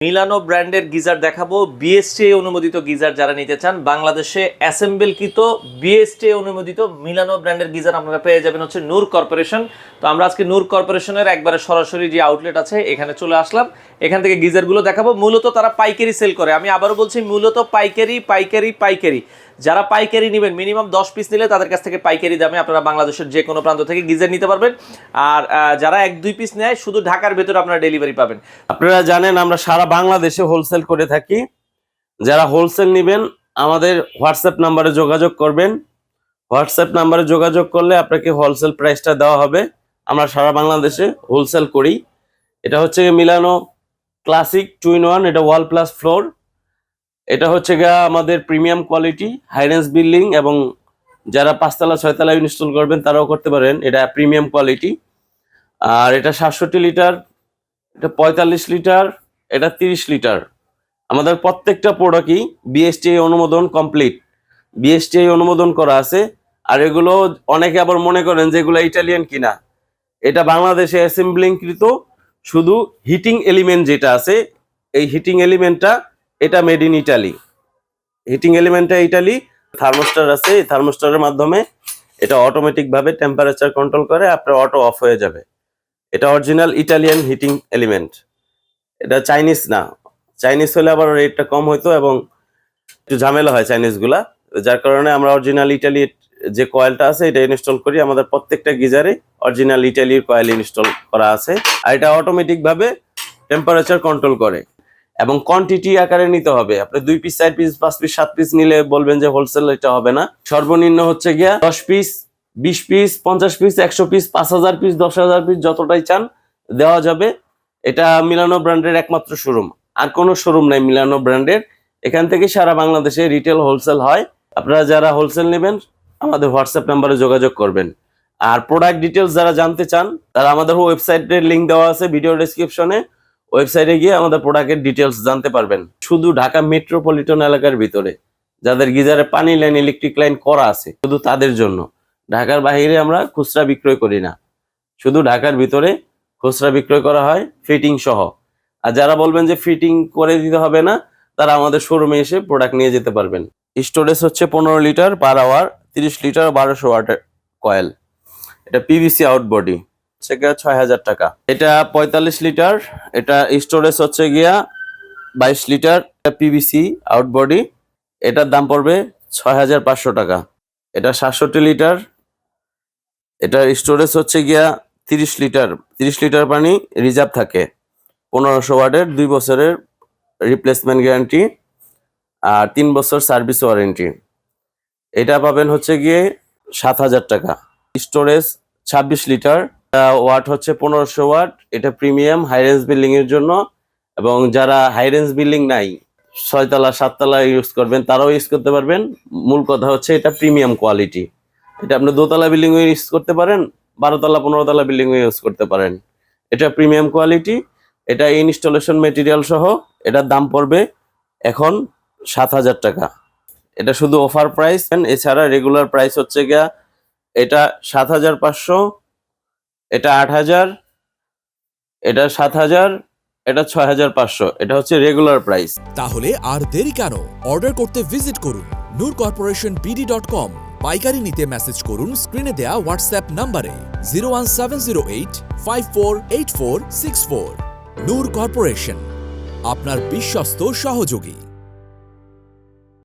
মিলানো ব্র্যান্ডের গিজার দেখাবো, বিএসটিআই অনুমোদিত গিজার যারা নিতে চান বাংলাদেশে অ্যাসেম্বলকৃত বিএসটিআই অনুমোদিত মিলানো ব্র্যান্ডের গিজার আপনারা পেয়ে যাবেন হচ্ছে নূর কর্পোরেশন। তো আমরা আজকে নূর কর্পোরেশনের একবারে সরাসরি যে আউটলেট আছে এখানে চলে আসলাম, এখান থেকে গিজারগুলো দেখাবো। মূলত তারা পাইকারি সেল করে, আমি আবারও বলছি মূলত পাইকারি পাইকারি পাইকারি। যারা পাইকারি নেবেন মিনিমাম 10 পিস নিলে তাদের কাছ থেকে পাইকারি দামে আপনারা বাংলাদেশের যে কোনো প্রান্ত থেকে গিজার নিতে পারবেন। আর যারা 1-2 পিস নেয় শুধু ঢাকার ভেতরে আপনারা ডেলিভারি পাবেন। আপনারা জানেন আমরা সারা বাংলাদেশে হোলসেল করে থাকি। যারা হোলসেল নেবেন আমাদের হোয়াটসঅ্যাপ নাম্বারে যোগাযোগ করবেন। হোয়াটসঅ্যাপ নাম্বারে যোগাযোগ করলে আপনাকে হোলসেল প্রাইসটা দেওয়া হবে। আমরা সারা বাংলাদেশে হোলসেল করি। এটা হচ্ছে মিলানো ক্লাসিক 2-in-1, এটা ওয়াল প্লাস ফ্লোর। এটা হচ্ছে গিয়ে আমাদের প্রিমিয়াম কোয়ালিটি হাইরেন্স বিল্ডিং, এবং যারা 5তলা 6তলা ইনস্টল করবেন তারাও করতে পারেন। এটা প্রিমিয়াম কোয়ালিটি। আর এটা 67 লিটার, এটা 45 লিটার, এটা 30 লিটার। আমাদের প্রত্যেকটা প্রোডাক্টই বিএসটিআই অনুমোদন কমপ্লিট, বিএসটিআই অনুমোদন করা আছে। আর এগুলো অনেকে আবার মনে করেন যে এগুলো ইটালিয়ান কিনা, এটা বাংলাদেশে অ্যাসেম্বলিংকৃত। শুধু হিটিং এলিমেন্ট যেটা আছে, এই হিটিং এলিমেন্টটা এটা মেড ইন ইটালি। হিটিং এলিমেন্টটা ইটালি। থার্মোস্টার আছে, এই থার্মোস্টারের মাধ্যমে এটা অটোমেটিক ভাবে টেম্পারেচার কন্ট্রোল করে, আপনার অটো অফ হয়ে যাবে। এটা অরিজিনাল ইটালিয়ান হিটিং এলিমেন্ট, এটা চাইনিজ না। চাইনিজ হলে আবার রেটটা কম হইতো এবং একটু ঝামেলা হয় চাইনিজগুলা, যার কারণে আমরা অরিজিনাল ইটালির যে কয়েলটা আছে এটা ইনস্টল করি। আমাদের প্রত্যেকটা গিজারে অরিজিনাল ইটালির কয়েল ইনস্টল করা আছে। আর এটা অটোমেটিক ভাবে টেম্পারেচার কন্ট্রোল করে, এবং কোয়ান্টিটি আকারে নিতে হবে। আপনি 2 পিস 4 পিস 5 পিস 7 পিস নিলে বলবেন যে হোলসেল, এটা হবে না। সর্বনিম্ন হচ্ছে গিয়া 10 piece 20 piece 50 piece 100 piece 5000 piece 10,000 piece যতটাই চান দেওয়া যাবে। এটা মিলানো ব্র্যান্ডের একমাত্র শোরুম, আর কোনো শোরুম নাই মিলানো ব্র্যান্ডের। এখান থেকে সারা বাংলাদেশে রিটেল হোলসেল হয়। আপনারা যারা হোলসেল নেবেন আমাদের হোয়াটসঅ্যাপ নাম্বারে যোগাযোগ করবেন। আর প্রোডাক্ট ডিটেলস যারা জানতে চান তারা আমাদের ওয়েবসাইটের লিঙ্ক দেওয়া আছে ভিডিও ডেসক্রিপশনে, ওয়েবসাইটে গিয়ে আমাদের প্রোডাক্টের ডিটেলস জানতে পারবেন। শুধু ঢাকা মেট্রোপলিটন এলাকার ভিতরে যাদের গিজারে পানি লাইন ইলেকট্রিক লাইন করা আছে শুধু তাদের জন্য। ঢাকার বাইরে আমরা খুচরা বিক্রয় করি না, শুধু ঢাকার ভিতরে খুচরা বিক্রয় করা হয় ফিটিং সহ। আর যারা বলবেন যে ফিটিং করে দিতে হবে না, তারা আমাদের শোরুমে এসে প্রোডাক্ট নিয়ে যেতে পারবেন। স্টোরেজ হচ্ছে 15 লিটার পার আওয়ার, 30 লিটার 1200 ওয়াটের কয়েল। এটা পিভিসি আউটবডি, হচ্ছে গিয়া 6000 টাকা। এটা 45 লিটার, এটা স্টোরেজ হচ্ছে গিয়া 22 লিটার, পিভিসি আউটবডি। এটার দাম পড়বে 6500 টাকা। এটা 67 লিটার, এটা স্টোরেজ হচ্ছে গিয়া 30 লিটার, 30 লিটার পানি রিজার্ভ থাকে। 1500 ওয়াটের, 2 বছরের রিপ্লেসমেন্ট গ্যারান্টি আর 3 বছর সার্ভিস ওয়ারেন্টি। এটা পাবেন হচ্ছে গিয়ে 7000 টাকা। স্টোরেজ 26 লিটার, ওয়াট হচ্ছে 1500 ওয়াট। এটা প্রিমিয়াম হাই রেঞ্জ বিল্ডিং এর জন্য, এবং যারা হাই রেঞ্জ বিল্ডিং নাই 6তলা 7তলা ইউজ করবেন তারাও ইউজ করতে পারবেন। মূল কথা হচ্ছে এটা প্রিমিয়াম কোয়ালিটি। এটা আপনি 2তলা বিল্ডিং ইউজ করতে পারেন, 12তলা 15তলা বিল্ডিং ইউজ করতে পারেন। এটা প্রিমিয়াম কোয়ালিটি। এটা ইনস্টলেশন মেটেরিয়াল সহ এটার দাম পড়বে এখন 7000 টাকা। এটা শুধু অফার প্রাইস, এছাড়া রেগুলার প্রাইস হচ্ছে গিয়া এটা 7500, এটা 8000, এটা 7000, এটা 6500। এটা হচ্ছে রেগুলার প্রাইস। তাহলে আর দেরি কেন, অর্ডার করতে ভিজিট করুন nurcorporationbd.com। পাইকারি নিতে মেসেজ করুন স্ক্রিনে দেয়া হোয়াটসঅ্যাপ নম্বরে 01708 548464। নূর কর্পোরেশন, আপনার বিশ্বস্ত সহযোগী।